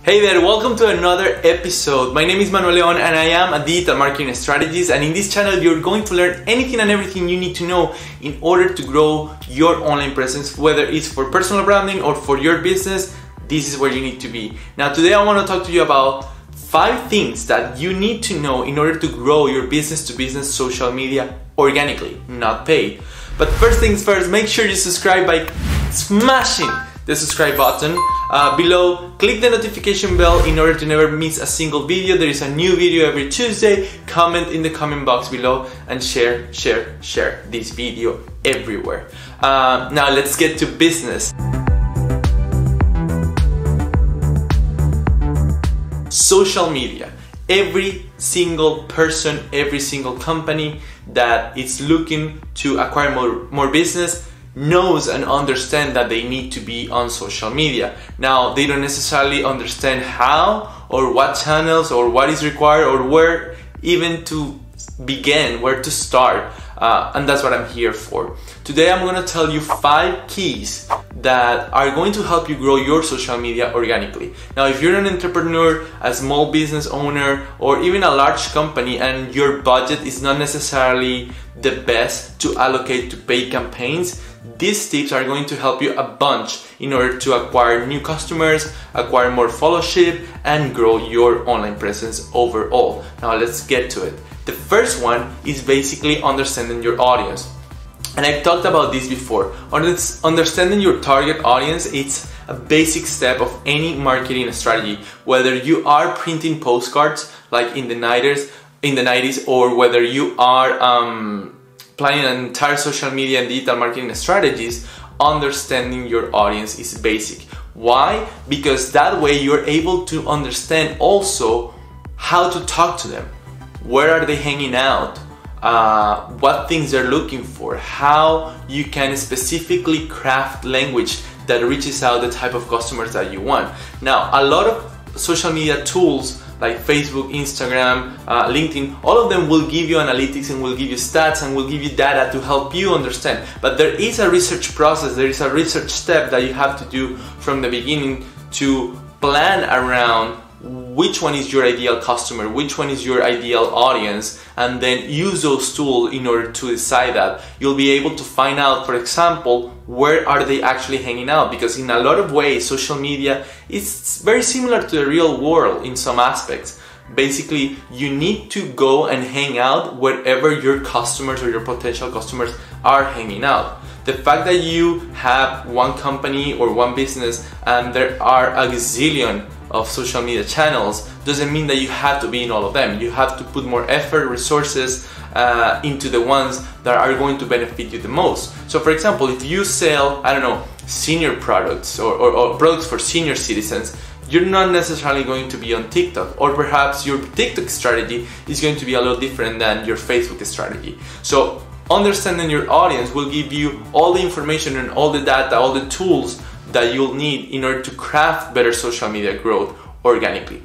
Hey there, welcome to another episode. My name is Manuel Leon and I am a digital marketing strategist, and in this channel you're going to learn anything and everything you need to know in order to grow your online presence, whether it's for personal branding or for your business. This is where you need to be. Now today I want to talk to you about 5 things that you need to know in order to grow your business to business social media organically, not paid. But first things first, make sure you subscribe by smashing the subscribe button below. Click the notification bell in order to never miss a single video. There is a new video every Tuesday. Comment in the comment box below and share this video everywhere. Now let's get to business. Social media. Every single person, every single company that is looking to acquire more business knows and understand that they need to be on social media. Now, they don't necessarily understand how or what channels or what is required or where even to begin, where to start, and that's what I'm here for. Today I'm going to tell you 5 keys that are going to help you grow your social media organically. Now, if you're an entrepreneur, a small business owner, or even a large company and your budget is not necessarily the best to allocate to paid campaigns, these tips are going to help you a bunch in order to acquire new customers, acquire more followership, and grow your online presence overall. Now let's get to it. The first one is basically understanding your audience. And I've talked about this before. Understanding your target audience, it's a basic step of any marketing strategy. Whether you are printing postcards like in the 90s, or whether you are planning an entire social media and digital marketing strategies, understanding your audience is basic. Why? Because that way you're able to understand also how to talk to them. Where are they hanging out? What things they're looking for? How you can specifically craft language that reaches out the type of customers that you want. Now, a lot of social media tools like Facebook, Instagram, LinkedIn, all of them will give you analytics and will give you stats and will give you data to help you understand. But there is a research process, there is a research step that you have to do from the beginning to plan around which one is your ideal customer, which one is your ideal audience, and then use those tools in order to decide that. You'll be able to find out, for example, where are they actually hanging out, because in a lot of ways social media is very similar to the real world in some aspects. Basically, you need to go and hang out wherever your customers or your potential customers are hanging out. The fact that you have one company or one business and there are a gazillion of social media channels doesn't mean that you have to be in all of them. You have to put more effort, resources into the ones that are going to benefit you the most. So for example, if you sell, I don't know, senior products or products for senior citizens, you're not necessarily going to be on TikTok, or perhaps your TikTok strategy is going to be a little different than your Facebook strategy. So understanding your audience will give you all the information and all the data, all the tools that you'll need in order to craft better social media growth organically.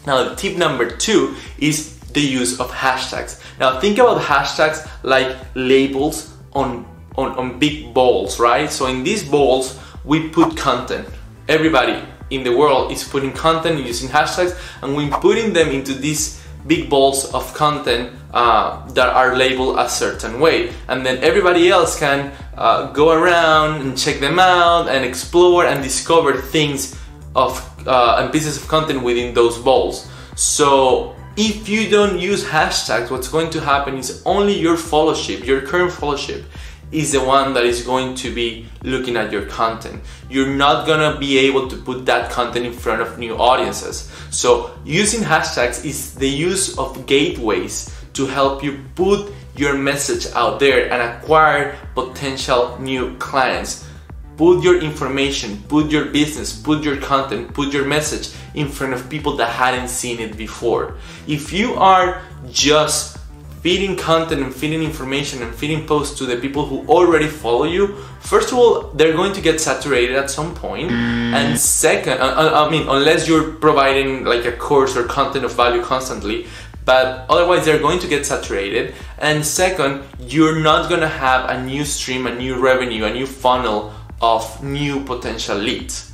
Now, tip number 2 is the use of hashtags. Now, think about hashtags like labels on big balls, right? So in these balls, we put content. Everybody in the world is putting content using hashtags, and we're putting them into these big balls of content that are labeled a certain way, and then everybody else can go around and check them out and explore and discover things and pieces of content within those balls. So if you don't use hashtags, what's going to happen is only your followership, your current followership, is the one that is going to be looking at your content. You're not gonna be able to put that content in front of new audiences. So using hashtags is the use of gateways to help you put your message out there and acquire potential new clients. Put your information, put your business, put your content, put your message in front of people that hadn't seen it before. If you are just feeding content and feeding information and feeding posts to the people who already follow you, first of all, they're going to get saturated at some point. And second, unless you're providing like a course or content of value constantly, but otherwise they're going to get saturated. And second, you're not gonna have a new stream, a new revenue, a new funnel of new potential leads.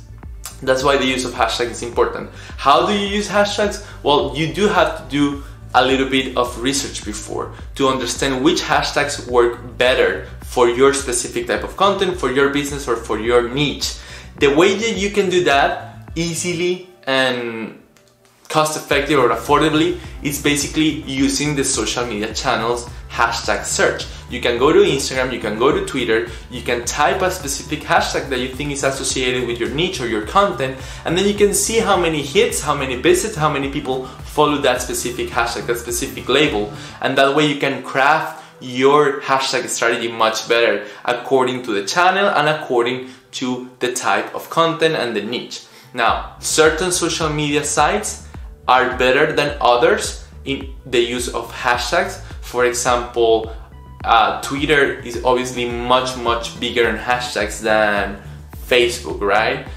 That's why the use of hashtags is important. How do you use hashtags? Well, you do have to do a little bit of research before to understand which hashtags work better for your specific type of content, for your business, or for your niche. The way that you can do that easily and cost effective or affordably is basically using the social media channels hashtag search. You can go to Instagram, you can go to Twitter, you can type a specific hashtag that you think is associated with your niche or your content, and then you can see how many hits, how many visits, how many people follow that specific hashtag, that specific label, and that way you can craft your hashtag strategy much better according to the channel and according to the type of content and the niche. Now, certain social media sites are better than others in the use of hashtags. For example, Twitter is obviously much bigger in hashtags than Facebook, right?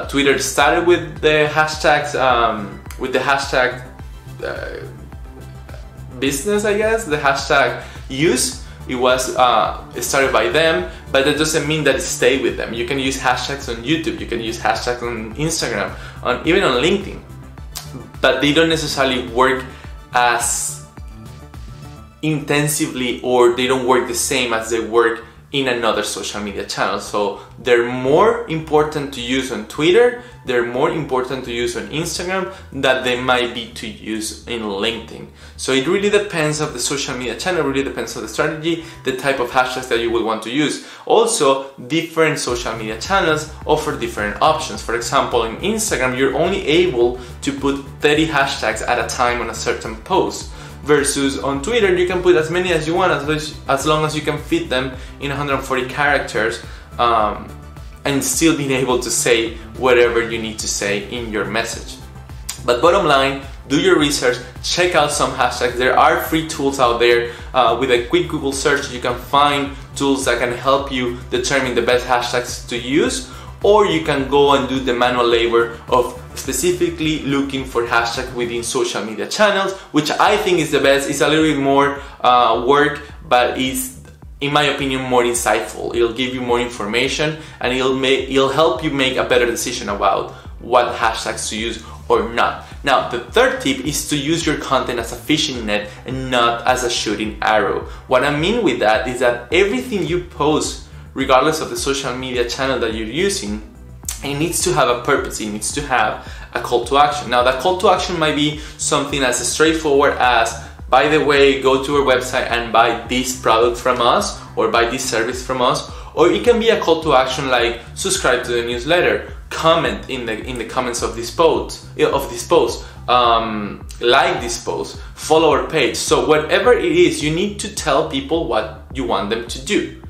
Twitter started with the hashtags, business, I guess, the hashtag use. It was started by them, but that doesn't mean that it stayed with them. You can use hashtags on YouTube, you can use hashtags on Instagram, even on LinkedIn, but they don't necessarily work as intensively, or they don't work the same as they work in another social media channel. So they're more important to use on Twitter, they're more important to use on Instagram than they might be to use in LinkedIn. So it really depends on the social media channel, really depends on the strategy, the type of hashtags that you will want to use. Also, different social media channels offer different options. For example, in Instagram, you're only able to put 30 hashtags at a time on a certain post. Versus on Twitter, you can put as many as you want, as long as you can fit them in 140 characters and still being able to say whatever you need to say in your message. But bottom line, do your research, check out some hashtags. There are free tools out there. With a quick Google search, you can find tools that can help you determine the best hashtags to use, or you can go and do the manual labor of specifically looking for hashtags within social media channels, which I think is the best. It's a little bit more work, but is, in my opinion, more insightful. It'll give you more information, and it'll help you make a better decision about what hashtags to use or not. Now, the third tip is to use your content as a fishing net and not as a shooting arrow. What I mean with that is that everything you post, regardless of the social media channel that you're using, it needs to have a purpose, it needs to have a call to action. Now, that call to action might be something as straightforward as, by the way, go to our website and buy this product from us, or buy this service from us. Or it can be a call to action like, subscribe to the newsletter, comment in the comments of this post, like this post, follow our page. So whatever it is, you need to tell people what you want them to do.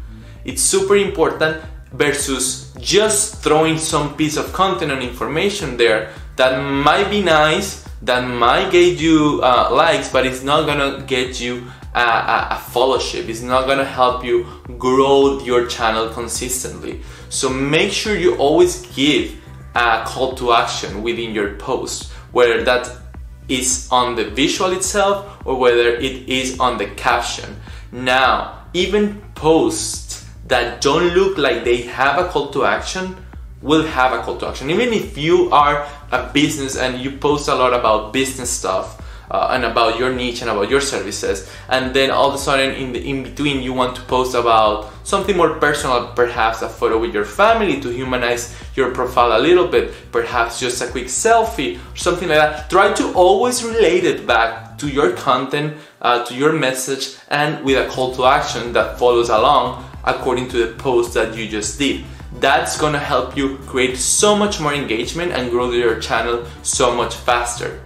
It's super important, versus just throwing some piece of content and information there that might be nice, that might get you likes, but it's not gonna get you a followership. It's not gonna help you grow your channel consistently. So make sure you always give a call to action within your post, whether that is on the visual itself or whether it is on the caption. Now, even posts that don't look like they have a call to action will have a call to action. Even if you are a business and you post a lot about business stuff and about your niche and about your services, and then all of a sudden in between you want to post about something more personal, perhaps a photo with your family to humanize your profile a little bit, perhaps just a quick selfie or something like that, try to always relate it back to your content, to your message, and with a call to action that follows along according to the post that you just did. That's gonna help you create so much more engagement and grow your channel so much faster.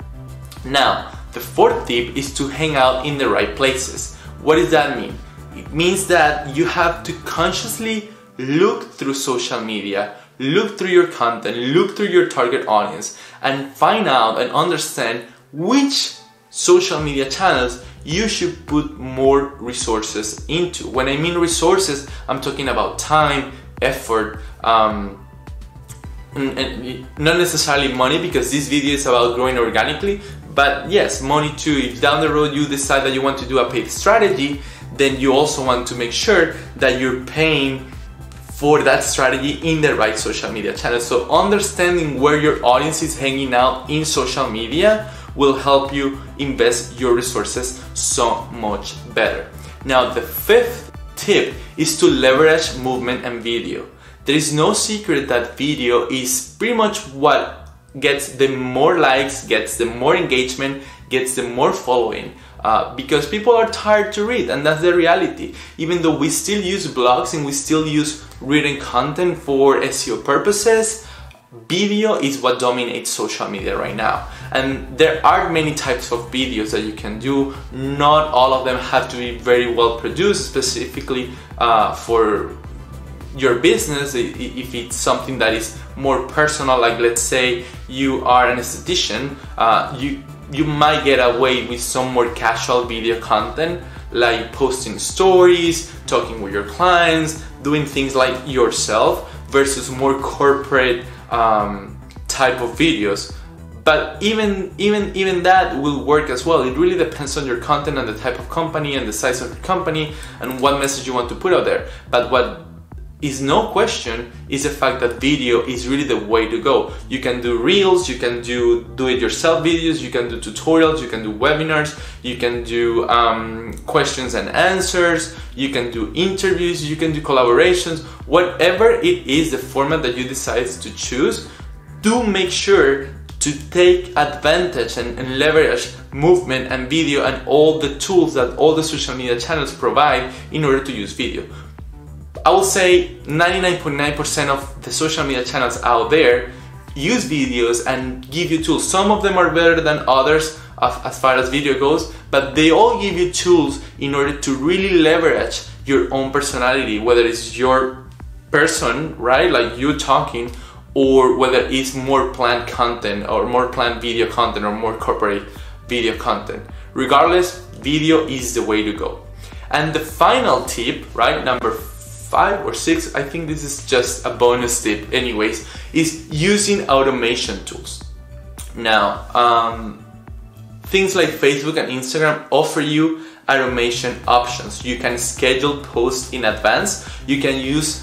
Now, the fourth tip is to hang out in the right places. What does that mean? It means that you have to consciously look through social media, look through your content, look through your target audience, and find out and understand which social media channels you should put more resources into. When I mean resources, I'm talking about time, effort, and not necessarily money, because this video is about growing organically, but yes, money too. If down the road you decide that you want to do a paid strategy, then you also want to make sure that you're paying for that strategy in the right social media channel. So understanding where your audience is hanging out in social media will help you invest your resources so much better. Now, the fifth tip is to leverage movement and video. There is no secret that video is pretty much what gets the more likes, gets the more engagement, gets the more following, because people are tired to read, and that's the reality. Even though we still use blogs and we still use written content for SEO purposes, video is what dominates social media right now. And there are many types of videos that you can do. Not all of them have to be very well produced, specifically for your business. If it's something that is more personal, like let's say you are an esthetician, you might get away with some more casual video content, like posting stories, talking with your clients, doing things like yourself, versus more corporate type of videos. But even that will work as well. It really depends on your content and the type of company and the size of your company and what message you want to put out there. But what is no question is the fact that video is really the way to go. You can do reels, you can do it-yourself videos, you can do tutorials, you can do webinars, you can do questions and answers, you can do interviews, you can do collaborations. Whatever it is, the format that you decide to choose, do make sure to take advantage and leverage movement and video and all the tools that all the social media channels provide in order to use video. I will say 99.9% of the social media channels out there use videos and give you tools. Some of them are better than others as far as video goes, but they all give you tools in order to really leverage your own personality, whether it's your person, right, like you talking, or whether it's more planned content or more planned video content or more corporate video content. Regardless, video is the way to go. And the final tip, right, number 5 or 6, I think this is just a bonus tip anyways, is using automation tools. Now, things like Facebook and Instagram offer you automation options. You can schedule posts in advance. You can use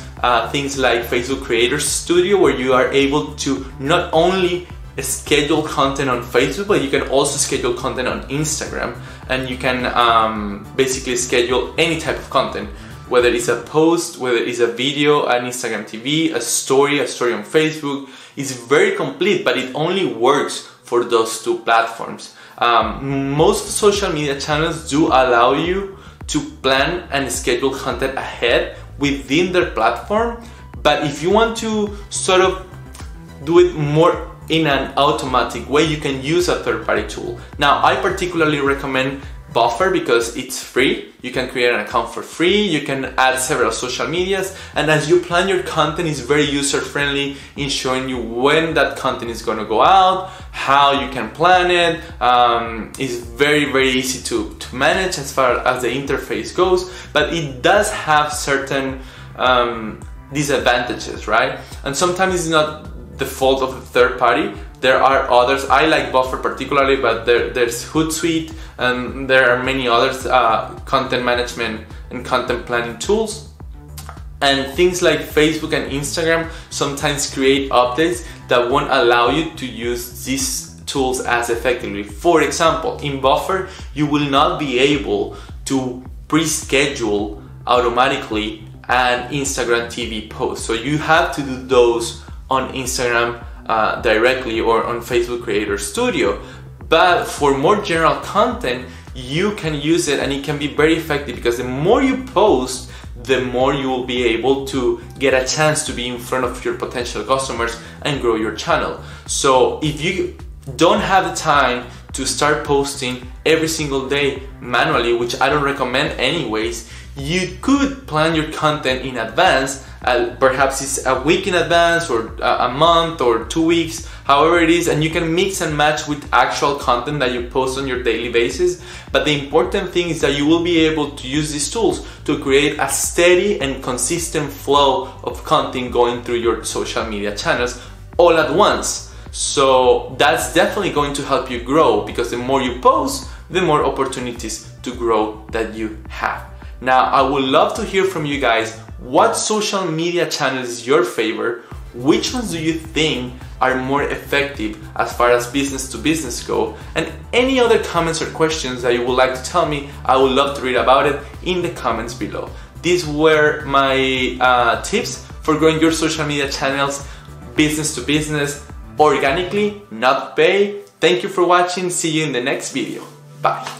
things like Facebook Creator Studio, where you are able to not only schedule content on Facebook, but you can also schedule content on Instagram, and you can basically schedule any type of content, whether it's a post, whether it's a video, an Instagram TV, a story on Facebook. It's very complete, but it only works for those two platforms. Most social media channels do allow you to plan and schedule content ahead within their platform, but if you want to sort of do it more in an automatic way, you can use a third-party tool. Now, I particularly recommend Buffer because it's free. You can create an account for free, you can add several social medias, and as you plan your content, it's very user-friendly in showing you when that content is going to go out, how you can plan it. It's very easy to manage as far as the interface goes, but it does have certain disadvantages, right? And sometimes it's not the fault of the third party. There are others. I like Buffer particularly, but there's Hootsuite, and there are many others, content management and content planning tools. And things like Facebook and Instagram sometimes create updates that won't allow you to use these tools as effectively. For example, in Buffer, you will not be able to pre-schedule automatically an Instagram TV post. So you have to do those on Instagram directly or on Facebook Creator Studio. But for more general content, you can use it, and it can be very effective because the more you post, the more you will be able to get a chance to be in front of your potential customers and grow your channel. So if you don't have the time to start posting every single day manually, which I don't recommend anyways, you could plan your content in advance. Perhaps it's a week in advance, or a month, or 2 weeks, however it is, and you can mix and match with actual content that you post on your daily basis. But the important thing is that you will be able to use these tools to create a steady and consistent flow of content going through your social media channels all at once. So that's definitely going to help you grow, because the more you post, the more opportunities to grow that you have. Now, I would love to hear from you guys. what social media channel is your favorite, which ones do you think are more effective as far as business to business go, and any other comments or questions that you would like to tell me. I would love to read about it in the comments below. These were my tips for growing your social media channels business to business organically, not pay. Thank you for watching. See you in the next video. Bye.